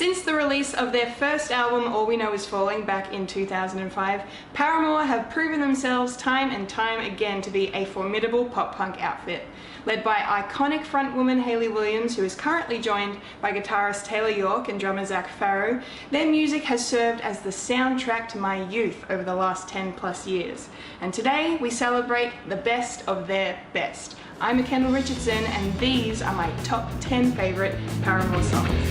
Since the release of their first album, All We Know Is Falling, back in 2005, Paramore have proven themselves time and time again to be a formidable pop-punk outfit. Led by iconic frontwoman Hayley Williams, who is currently joined by guitarist Taylor York and drummer Zach Farrow, their music has served as the soundtrack to my youth over the last 10 plus years. And today we celebrate the best of their best. I'm Kendall Richardson, and these are my top 10 favourite Paramore songs.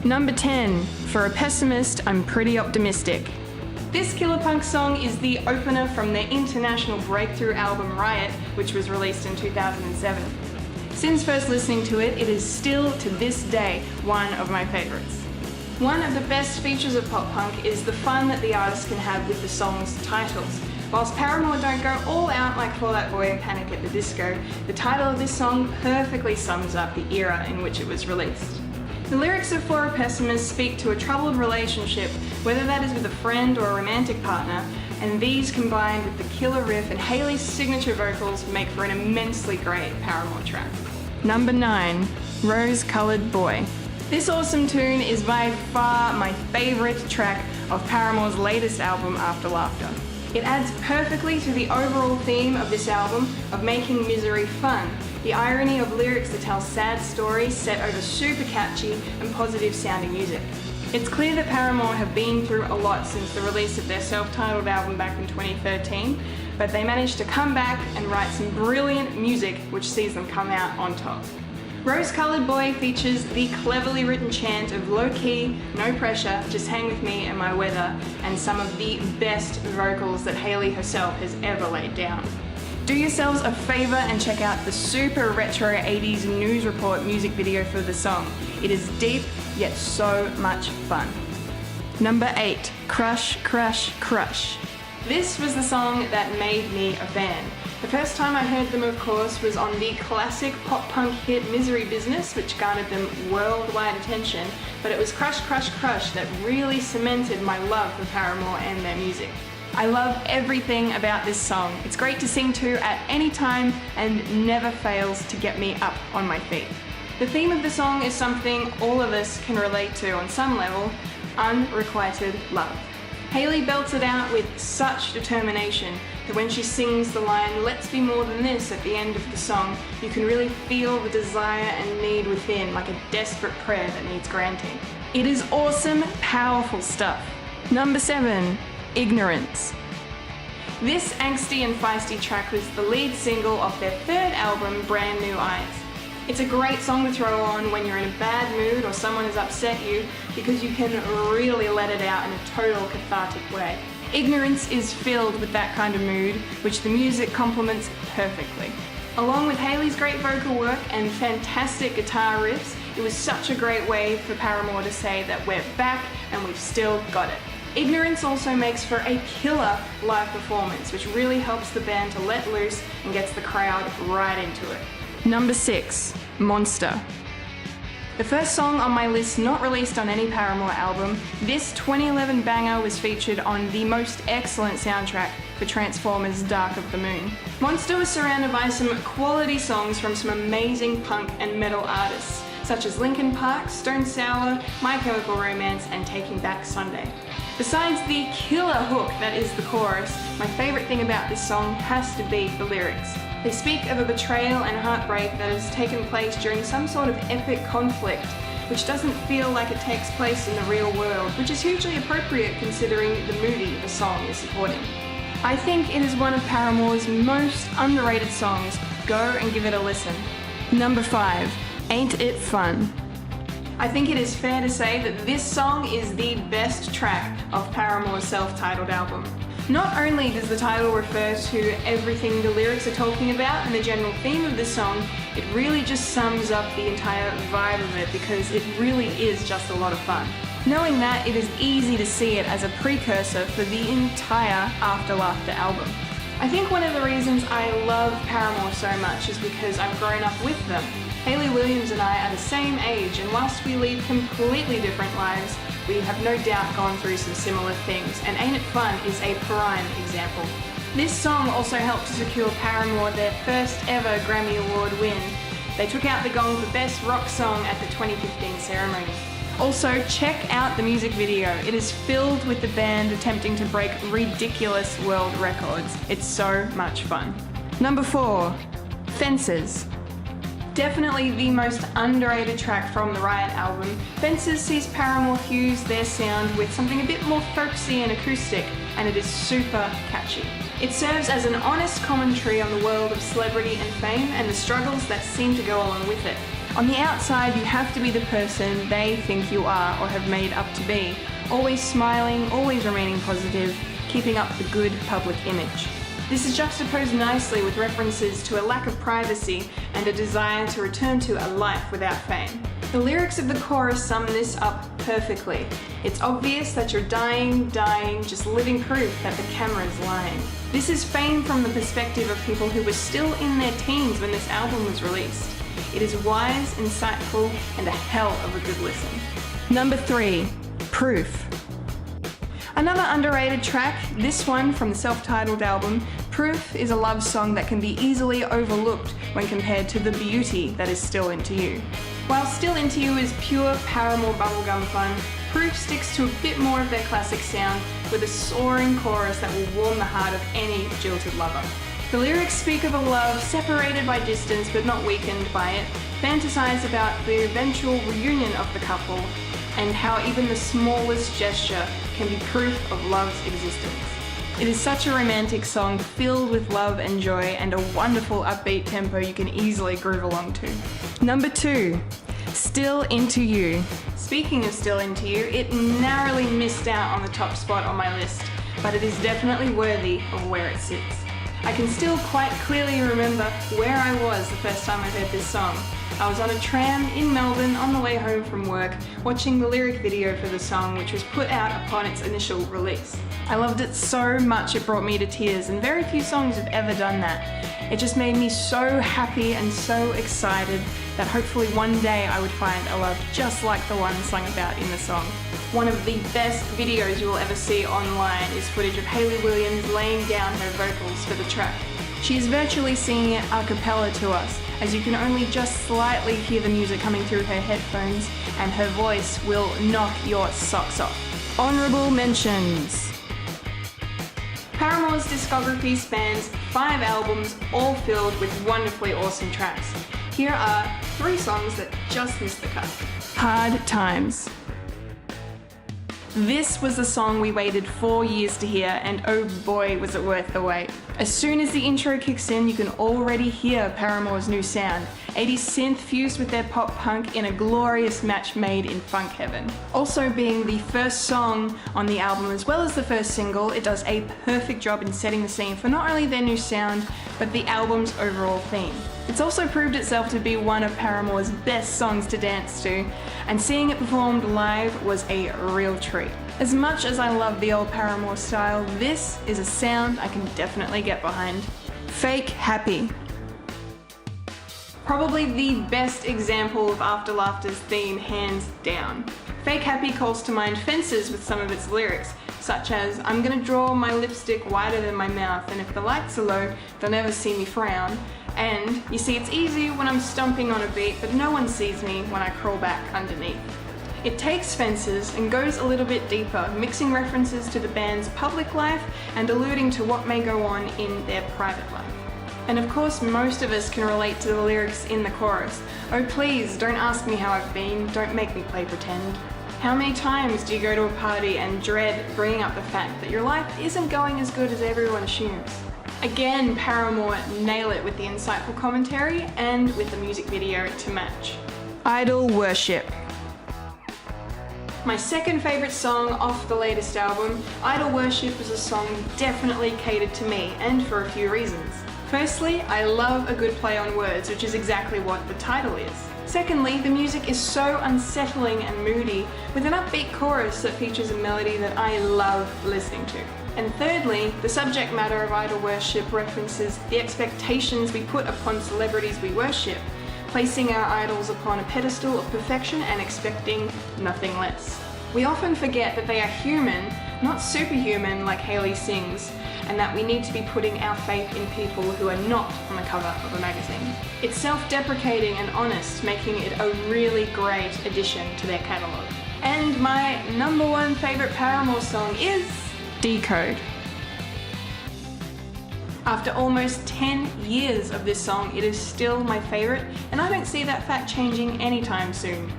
Number 10. For a pessimist, I'm pretty optimistic. This killer punk song is the opener from their international breakthrough album Riot, which was released in 2007. Since first listening to it, it is still to this day one of my favourites. One of the best features of pop punk is the fun that the artist can have with the song's titles. Whilst Paramore don't go all out like Fall Out Boy and Panic at the Disco, the title of this song perfectly sums up the era in which it was released. The lyrics of For a Pessimist speak to a troubled relationship, whether that is with a friend or a romantic partner, and these combined with the killer riff and Hayley's signature vocals make for an immensely great Paramore track. Number 9. Rose-Colored Boy. This awesome tune is by far my favourite track of Paramore's latest album, After Laughter. It adds perfectly to the overall theme of this album of making misery fun. The irony of lyrics that tell sad stories set over super catchy and positive sounding music. It's clear that Paramore have been through a lot since the release of their self-titled album back in 2013, but they managed to come back and write some brilliant music which sees them come out on top. Rose-Colored Boy features the cleverly written chant of low-key, no pressure, just hang with me and my weather, and some of the best vocals that Hayley herself has ever laid down. Do yourselves a favour and check out the super retro 80s news report music video for the song. It is deep, yet so much fun. Number 8. Crush, Crush, Crush. This was the song that made me a fan. The first time I heard them, of course, was on the classic pop-punk hit Misery Business, which garnered them worldwide attention, but it was Crush, Crush, Crush that really cemented my love for Paramore and their music. I love everything about this song. It's great to sing to at any time and never fails to get me up on my feet. The theme of the song is something all of us can relate to on some level: unrequited love. Hayley belts it out with such determination that when she sings the line, "Let's be more than this," at the end of the song, you can really feel the desire and need within, like a desperate prayer that needs granting. It is awesome, powerful stuff. Number 7. Ignorance. This angsty and feisty track was the lead single of their third album, Brand New Eyes. It's a great song to throw on when you're in a bad mood or someone has upset you, because you can really let it out in a total cathartic way. Ignorance is filled with that kind of mood, which the music complements perfectly. Along with Hayley's great vocal work and fantastic guitar riffs, it was such a great way for Paramore to say that we're back and we've still got it. Ignorance also makes for a killer live performance, which really helps the band to let loose and gets the crowd right into it. Number 6. Monster. The first song on my list not released on any Paramore album, this 2011 banger was featured on the most excellent soundtrack for Transformers: Dark of the Moon. Monster was surrounded by some quality songs from some amazing punk and metal artists, such as Linkin Park, Stone Sour, My Chemical Romance, and Taking Back Sunday. Besides the killer hook that is the chorus, my favourite thing about this song has to be the lyrics. They speak of a betrayal and heartbreak that has taken place during some sort of epic conflict, which doesn't feel like it takes place in the real world, which is hugely appropriate considering the movie the song is supporting. I think it is one of Paramore's most underrated songs. Go and give it a listen. Number 5. Ain't It Fun. I think it is fair to say that this song is the best track of Paramore's self-titled album. Not only does the title refer to everything the lyrics are talking about and the general theme of the song, it really just sums up the entire vibe of it, because it really is just a lot of fun. Knowing that, it is easy to see it as a precursor for the entire After Laughter album. I think one of the reasons I love Paramore so much is because I've grown up with them. Hayley Williams and I are the same age, and whilst we lead completely different lives, we have no doubt gone through some similar things, and Ain't It Fun is a prime example. This song also helped to secure Paramore their first ever Grammy Award win. They took out the gong for Best Rock Song at the 2015 ceremony. Also, check out the music video. It is filled with the band attempting to break ridiculous world records. It's so much fun. Number 4, Fences. Definitely the most underrated track from the Riot album, Fences sees Paramore fuse their sound with something a bit more folksy and acoustic, and it is super catchy. It serves as an honest commentary on the world of celebrity and fame and the struggles that seem to go along with it. On the outside, you have to be the person they think you are or have made up to be, always smiling, always remaining positive, keeping up the good public image. This is juxtaposed nicely with references to a lack of privacy and a desire to return to a life without fame. The lyrics of the chorus sum this up perfectly. It's obvious that you're dying, just living proof that the camera's lying. This is fame from the perspective of people who were still in their teens when this album was released. It is wise, insightful, and a hell of a good listen. Number 3, Proof. Another underrated track, this one from the self-titled album, Proof is a love song that can be easily overlooked when compared to the beauty that is Still Into You. While Still Into You is pure Paramore bubblegum fun, Proof sticks to a bit more of their classic sound with a soaring chorus that will warm the heart of any jilted lover. The lyrics speak of a love separated by distance but not weakened by it, fantasize about the eventual reunion of the couple, and how even the smallest gesture can be proof of love's existence. It is such a romantic song filled with love and joy and a wonderful upbeat tempo you can easily groove along to. Number 2, Still Into You. Speaking of Still Into You, it narrowly missed out on the top spot on my list, but it is definitely worthy of where it sits. I can still quite clearly remember where I was the first time I heard this song. I was on a tram in Melbourne on the way home from work, watching the lyric video for the song, which was put out upon its initial release. I loved it so much it brought me to tears, and very few songs have ever done that. It just made me so happy and so excited that hopefully one day I would find a love just like the one sung about in the song. One of the best videos you will ever see online is footage of Hayley Williams laying down her vocals for the track. She is virtually singing it a cappella to us, as you can only just slightly hear the music coming through her headphones, and her voice will knock your socks off. Honourable mentions. Paramore's discography spans 5 albums, all filled with wonderfully awesome tracks. Here are 3 songs that just missed the cut. Hard Times. This was the song we waited 4 years to hear, and oh boy was it worth the wait. As soon as the intro kicks in, you can already hear Paramore's new sound, 80s synth fused with their pop punk in a glorious match made in funk heaven. Also being the first song on the album as well as the first single, it does a perfect job in setting the scene for not only their new sound, but the album's overall theme. It's also proved itself to be one of Paramore's best songs to dance to, and seeing it performed live was a real treat. As much as I love the old Paramore style, this is a sound I can definitely get behind. Fake Happy. Probably the best example of After Laughter's theme, hands down. Fake Happy calls to mind Fences with some of its lyrics, such as, I'm gonna draw my lipstick wider than my mouth, and if the lights are low, they'll never see me frown. And, you see, it's easy when I'm stomping on a beat, but no one sees me when I crawl back underneath. It takes Fences and goes a little bit deeper, mixing references to the band's public life and alluding to what may go on in their private life. And of course, most of us can relate to the lyrics in the chorus. Oh please, don't ask me how I've been, don't make me play pretend. How many times do you go to a party and dread bringing up the fact that your life isn't going as good as everyone assumes? Again, Paramore nail it with the insightful commentary and with the music video to match. Idol Worship. My second favourite song off the latest album, Idol Worship, is a song definitely catered to me, and for a few reasons. Firstly, I love a good play on words, which is exactly what the title is. Secondly, the music is so unsettling and moody, with an upbeat chorus that features a melody that I love listening to. And thirdly, the subject matter of Idol Worship references the expectations we put upon celebrities we worship, placing our idols upon a pedestal of perfection and expecting nothing less. We often forget that they are human, not superhuman like Hayley sings, and that we need to be putting our faith in people who are not on the cover of a magazine. It's self-deprecating and honest, making it a really great addition to their catalogue. And my number one favourite Paramore song is Decode. After almost 10 years of this song, it is still my favourite, and I don't see that fact changing anytime soon.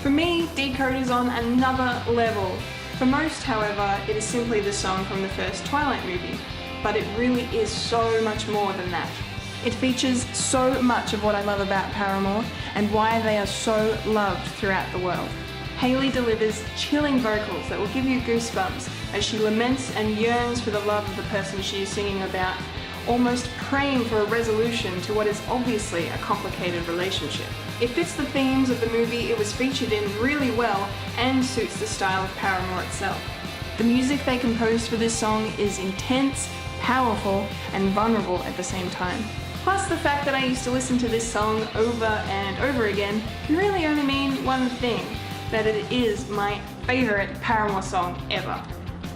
For me, Decode is on another level. For most, however, it is simply the song from the first Twilight movie, but it really is so much more than that. It features so much of what I love about Paramore and why they are so loved throughout the world. Hayley delivers chilling vocals that will give you goosebumps as she laments and yearns for the love of the person she is singing about, almost praying for a resolution to what is obviously a complicated relationship. It fits the themes of the movie it was featured in really well and suits the style of Paramore itself. The music they composed for this song is intense, powerful, and vulnerable at the same time. Plus, the fact that I used to listen to this song over and over again can really only mean one thing, that it is my favourite Paramore song ever.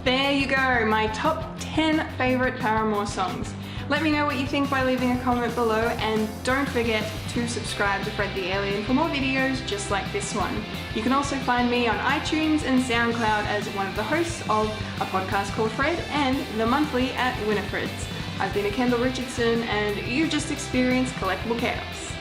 There you go, my top 10 favourite Paramore songs. Let me know what you think by leaving a comment below, and don't forget to subscribe to Fred the Alien for more videos just like this one. You can also find me on iTunes and SoundCloud as one of the hosts of a podcast called Fred and The Monthly at Winifred's. I've been a Kendall Richardson, and you've just experienced Collectible Chaos.